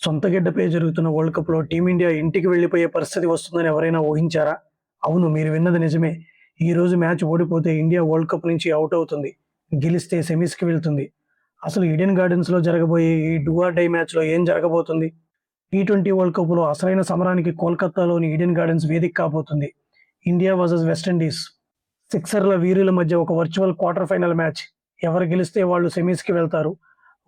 సొంత గడ్డపై జరుగుతున్న వరల్డ్ కప్‌లో టీమిండియా ఇంటికి వెళ్లిపోయే పరిస్థితి వస్తుందని ఎవరైనా ఊహించారా? అవును, మీరు విన్నది నిజమే. ఈరోజు మ్యాచ్ ఓడిపోతే ఇండియా వరల్డ్ కప్ నుంచి ఔట్ అవుతుంది. గెలిస్తే సెమీస్‌కి వెళ్తుంది. అసలు ఈడెన్ గార్డెన్స్‌లో జరగబోయే ఈ డూ ఆర్ డై మ్యాచ్‌లో ఏం జరగబోతుంది? టీ20 వరల్డ్ కప్‌లో అసలైన సమరానికి కోల్కతాలోని ఈడెన్ గార్డెన్స్ వేదిక కాబోతుంది. India versus West Indies. సిక్సర్ల వీరుల మధ్య ఒక వర్చువల్ క్వార్టర్ ఫైనల్ మ్యాచ్. ఎవరు గెలిస్తే వాళ్ళు సెమీస్‌కి వెళ్తారు.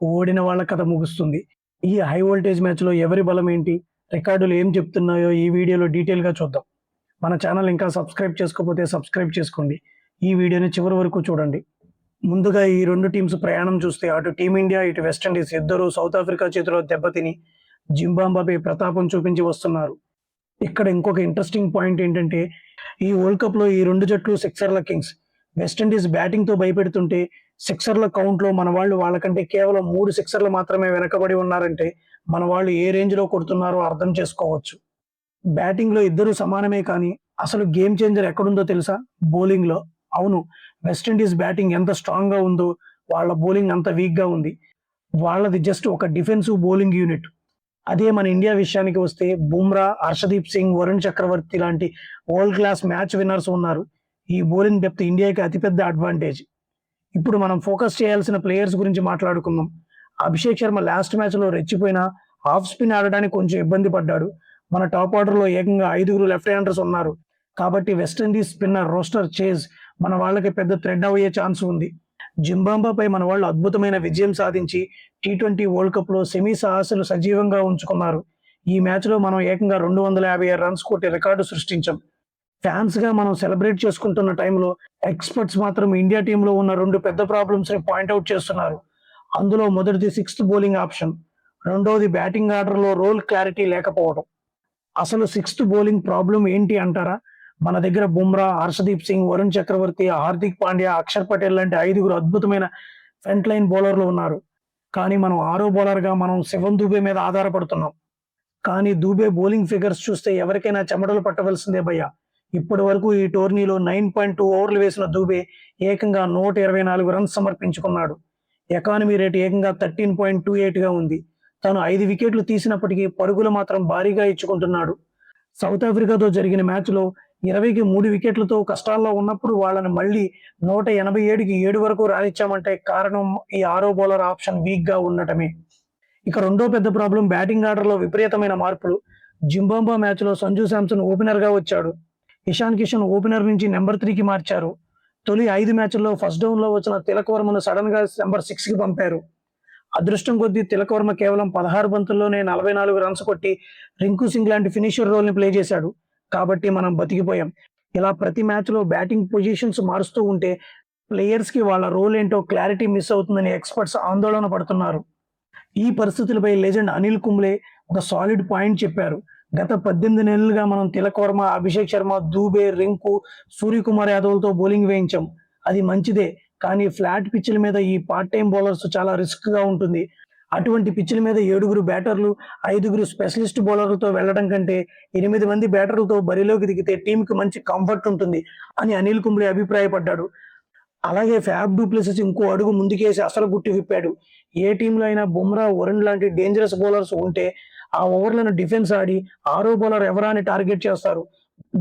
ఓడిన వాళ్ళ కథ ముగుస్తుంది. ఈ హై వోల్టేజ్ మ్యాచ్‌లో ఎవరి బలం ఏంటి? రికార్డులు ఏం చెప్తున్నాయో ఈ వీడియోలో డీటెయిల్‌గా చూద్దాం. మన ఛానల్ ఇంకా సబ్స్క్రైబ్ చేసుకోకపోతే సబ్స్క్రైబ్ చేసుకోండి. ఈ వీడియోని చివరి వరకు చూడండి. ముందుగా ఈ 2 టీమ్స్ ప్రయాణం చూస్తే అటు టీమిండియా, ఇటు వెస్టిండీస్ ఇద్దరూ సౌత్ ఆఫ్రికా చేతిలో దెబ్బతిని జింబాబ్వేపై ప్రతాపం చూపించి వస్తున్నారు. ఇక్కడ ఇంకొక ఇంట్రెస్టింగ్ పాయింట్ ఏంటంటే ఈ వరల్డ్ కప్‌లో ఈ 2 జట్లు సిక్సర్ల కింగ్స్. వెస్టిండీస్ బ్యాటింగ్‌తో భయపెడుతుంటే సిక్సర్ల కౌంట్‌లో మన వాళ్ళు వాళ్ళకంటే కేవలం 3 సిక్సర్లు మాత్రమే వెనకబడి ఉన్నారంటే మన వాళ్ళు ఏ రేంజ్‌లో కొడుతున్నారో అర్థం చేసుకోవచ్చు. బ్యాటింగ్‌లో ఇద్దరూ సమానమే కానీ అసలు గేమ్ చేంజర్ ఎక్కడుందో తెలుసా? బౌలింగ్‌లో. అవును, వెస్టిండీస్ బ్యాటింగ్ ఎంత స్ట్రాంగ్‌గా ఉందో వాళ్ళ బౌలింగ్ అంత వీక్‌గా ఉంది. వాళ్ళది జస్ట్ ఒక డిఫెన్సివ్ బౌలింగ్ యూనిట్. అదే మన ఇండియా విషయానికి వస్తే బుమ్రా, హర్షదీప్ సింగ్, వరుణ్ చక్రవర్తి లాంటి వరల్డ్ క్లాస్ మ్యాచ్ విన్నర్స్ ఉన్నారు. ఈ బౌలింగ్ డెప్త్ ఇండియాకి అతిపెద్ద అడ్వాంటేజ్. ఇప్పుడు మనం ఫోకస్ చేయాల్సిన ప్లేయర్స్ గురించి మాట్లాడుకుందాం. అభిషేక్ శర్మ లాస్ట్ మ్యాచ్‌లో రెచ్చిపోయినా హాఫ్ స్పిన్ ఆడడానికి కొంచెం ఇబ్బంది పడ్డాడు. మన టాప్ ఆర్డర్‌లో ఏకంగా 5గురు లెఫ్ట్ హ్యాండర్స్ ఉన్నారు. కాబట్టి వెస్టిండీస్ స్పిన్నర్ రోస్టర్ చేజ్ మన వాళ్ళకి పెద్ద థ్రెడ్ అయ్యే ఛాన్స్ ఉంది. జింబాబ్వేపై మన వాళ్ళు అద్భుతమైన విజయం సాధించి టీ20 వరల్డ్ కప్‌లో సెమీస్ ఆశలు సజీవంగా ఉంచుకున్నారు. ఈ మ్యాచ్‌లో మనం ఏకంగా 256 రన్స్ కొట్టి రికార్డు సృష్టించాం. ఫ్యాన్స్‌గా మనం సెలబ్రేట్ చేసుకుంటున్న టైంలో ఎక్స్‌పర్ట్స్ మాత్రం ఇండియా టీమ్‌లో ఉన్న 2 పెద్ద ప్రాబ్లమ్స్‌ని పాయింట్ ఔట్ చేస్తున్నారు. అందులో మొదటిది సిక్స్త్ బౌలింగ్ ఆప్షన్. రెండోది బ్యాటింగ్ ఆర్డర్‌లో రోల్ క్లారిటీ లేకపోవడం. అసలు సిక్స్త్ బౌలింగ్ ప్రాబ్లమ్ ఏంటి అంటారా? మన దగ్గర బుమ్రా, హర్షదీప్ సింగ్, వరుణ్ చక్రవర్తి, హార్దిక్ పాండ్యా, అక్షర్ పటేల్ లాంటి 5గురు అద్భుతమైన ఫ్రంట్ లైన్ బౌలర్లు ఉన్నారు. కానీ మనం ఆరో బౌలర్‌గా మనం శివం దూబే మీద ఆధారపడుతున్నాం. కానీ దూబే బౌలింగ్ ఫిగర్స్ చూస్తే ఎవరికైనా చెమటలు పట్టవలసిందే భయ్యా. ఇప్పటి వరకు ఈ టోర్నీలో 9.2 ఓవర్లు వేసిన దూబే ఏకంగా 124 రన్స్ సమర్పించుకున్నాడు. ఎకానమీ రేట్ ఏకంగా 13.28గా ఉంది. తను 5 వికెట్లు తీసినప్పటికీ పరుగులు మాత్రం భారీగా ఇచ్చుకుంటున్నాడు. సౌత్ ఆఫ్రికాతో జరిగిన మ్యాచ్‌లో 20కి 3 వికెట్లతో కష్టాల్లో ఉన్నప్పుడు వాళ్ళని మళ్ళీ 187కి 7 వరకు రానిచ్చామంటే కారణం ఈ ఆరో బౌలర్ ఆప్షన్ వీక్‌గా ఉండటమే. ఇక రెండో పెద్ద ప్రాబ్లం బ్యాటింగ్ ఆర్డర్‌లో విపరీతమైన మార్పులు. జింబాబ్వే మ్యాచ్‌లో సంజు శాంసన్ ఓపెనర్‌గా వచ్చాడు. ఇషాన్ కిషన్ ఓపెనర్ నుంచి నంబర్ 3కి మార్చారు. తొలి 5 మ్యాచ్‌ల్లో ఫస్ట్ డౌన్‌లో వచ్చిన తిలక్ వర్మను సడెన్‌గా నంబర్ 6కి పంపారు. అదృష్టం కొద్దీ తిలక్ వర్మ కేవలం 16 బంతుల్లోనే 44 రన్స్ కొట్టి రింకు సింగ్ లాంటి ఫినిషర్ రోల్‌ని ప్లే చేశాడు. కాబట్టి మనం బతికిపోయాం. ఇలా ప్రతి మ్యాచ్‌లో బ్యాటింగ్ పొజిషన్స్ మారుస్తూ ఉంటే ప్లేయర్స్‌కి వాళ్ళ రోల్ ఏంటో క్లారిటీ మిస్ అవుతుందని ఎక్స్‌పర్ట్స్ ఆందోళన పడుతున్నారు. ఈ పరిస్థితులపై లెజెండ్ అనిల్ కుంబ్లే ఒక సాలిడ్ పాయింట్ చెప్పారు. గత 18 నెలలుగా మనం తిలక్ వర్మ, అభిషేక్ శర్మ, దూబే, రింకు, సూర్యకుమార్ యాదవ్‌లతో బౌలింగ్ వేయించాం. అది మంచిదే. కానీ ఫ్లాట్ పిచ్‌ల మీద ఈ పార్ట్ టైమ్ బౌలర్స్ చాలా రిస్క్‌గా ఉంటుంది. అటువంటి పిచ్‌ల మీద 7గురు బ్యాటర్లు, 5గురు స్పెషలిస్ట్ బౌలర్లతో వెళ్లడం కంటే 8 మంది బ్యాటర్లతో బరిలోకి దిగితే టీమ్‌కి మంచి కంఫర్ట్ ఉంటుంది అని అనిల్ కుంబ్లే అభిప్రాయపడ్డాడు. అలాగే ఫ్యాబ్ డు ప్లెసిస్ ఇంకో అడుగు ముందుకేసి అసలు గుట్టు విప్పాడు. ఏ టీంలో అయినా బుమ్రా, వరుణ్ లాంటి డేంజరస్ బౌలర్స్ ఉంటే ఆ ఓవర్లను డిఫెన్స్ ఆడి ఆరో బౌలర్ ఎవరా అని టార్గెట్ చేస్తారు.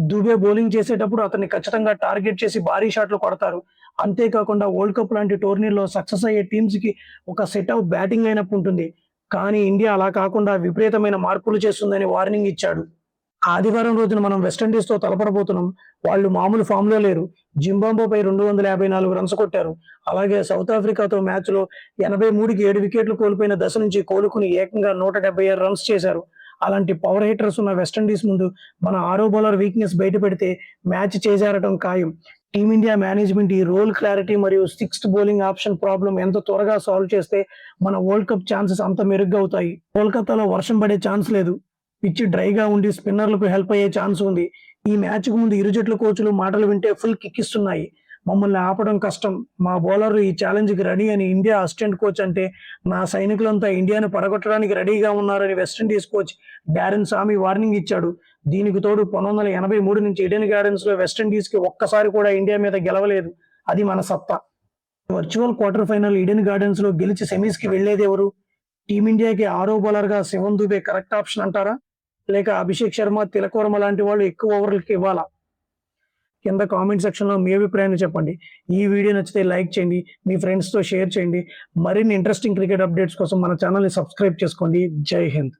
దుబే బౌలింగ్ చేసేటప్పుడు అతన్ని ఖచ్చితంగా టార్గెట్ చేసి భారీ షాట్లు కొడతారు. అంతేకాకుండా వరల్డ్ కప్ లాంటి టోర్నీల్లో సక్సెస్ అయ్యే టీమ్స్‌కి ఒక సెట్ ఆఫ్ బ్యాటింగ్ లైనప్ ఉంటుంది. కానీ ఇండియా అలా కాకుండా విపరీతమైన మార్పులు చేస్తుందని వార్నింగ్ ఇచ్చాడు. ఆదివారం రోజున మనం వెస్టిండీస్‌తో తలపడబోతున్నాం. వాళ్ళు మామూలు ఫామ్‌లో లేరు. జింబాబ్వేపై 254 రన్స్ కొట్టారు. అలాగే సౌత్ ఆఫ్రికాతో మ్యాచ్‌లో 83కి 7 వికెట్లు కోల్పోయిన దశ నుంచి కోలుకుని ఏకంగా 176 రన్స్ చేశారు. అలాంటి పవర్ హిట్టర్స్ ఉన్న వెస్టిండీస్ ముందు మన ఆరో బౌలర్ వీక్‌నెస్ బయటపెడితే మ్యాచ్ చేజారటం ఖాయం. టీమిండియా మేనేజ్మెంట్ ఈ రోల్ క్లారిటీ మరియు సిక్స్త్ బౌలింగ్ ఆప్షన్ ప్రాబ్లమ్ ఎంత త్వరగా సాల్వ్ చేస్తే మన వరల్డ్ కప్ ఛాన్సెస్ అంత మెరుగ్గా అవుతాయి. కోల్కతాలో వర్షం పడే ఛాన్స్ లేదు. పిచ్ డ్రైగా ఉండి స్పిన్నర్లకు హెల్ప్ అయ్యే ఛాన్స్ ఉంది. ఈ మ్యాచ్‌కు ముందు ఇరు జట్ల కోచ్‌లు మాటలు వింటే ఫుల్ కిక్కిస్తున్నాయి. మమ్మల్ని ఆపడం కష్టం. మా బౌలర్లు ఈ ఛాలెంజ్‌కి రెడీ అని ఇండియా అసిస్టెంట్ కోచ్ అంటే, నా సైనికులంతా ఇండియాను పడగొట్టడానికి రెడీగా ఉన్నారని వెస్టిండీస్ కోచ్ డారెన్ సామి వార్నింగ్ ఇచ్చాడు. దీనికి తోడు 1983 నుంచి ఈడెన్ గార్డెన్స్‌లో వెస్టిండీస్‌కి ఒక్కసారి కూడా ఇండియా మీద గెలవలేదు. అది మన సత్తా. వర్చువల్ క్వార్టర్ ఫైనల్ ఈడెన్ గార్డెన్స్‌లో గెలిచి సెమీస్‌కి వెళ్లేదెవరు? టీమిండియాకి ఆరో బౌలర్‌గా శివం దుబే కరెక్ట్ ఆప్షన్ అంటారా? లేక అభిషేక్ శర్మ, తిలక్ వర్మ లాంటి వాళ్ళు ఎక్కువ ఓవర్‌లకి ఇవ్వాలా? కింద కామెంట్ సెక్షన్‌లో మీ అభిప్రాయాన్ని చెప్పండి. ఈ వీడియో నచ్చితే లైక్ చేయండి. మీ ఫ్రెండ్స్‌తో షేర్ చేయండి. మరిన్ని ఇంట్రెస్టింగ్ క్రికెట్ అప్డేట్స్ కోసం మన ఛానెల్‌ని సబ్స్క్రైబ్ చేసుకోండి. జై హింద్.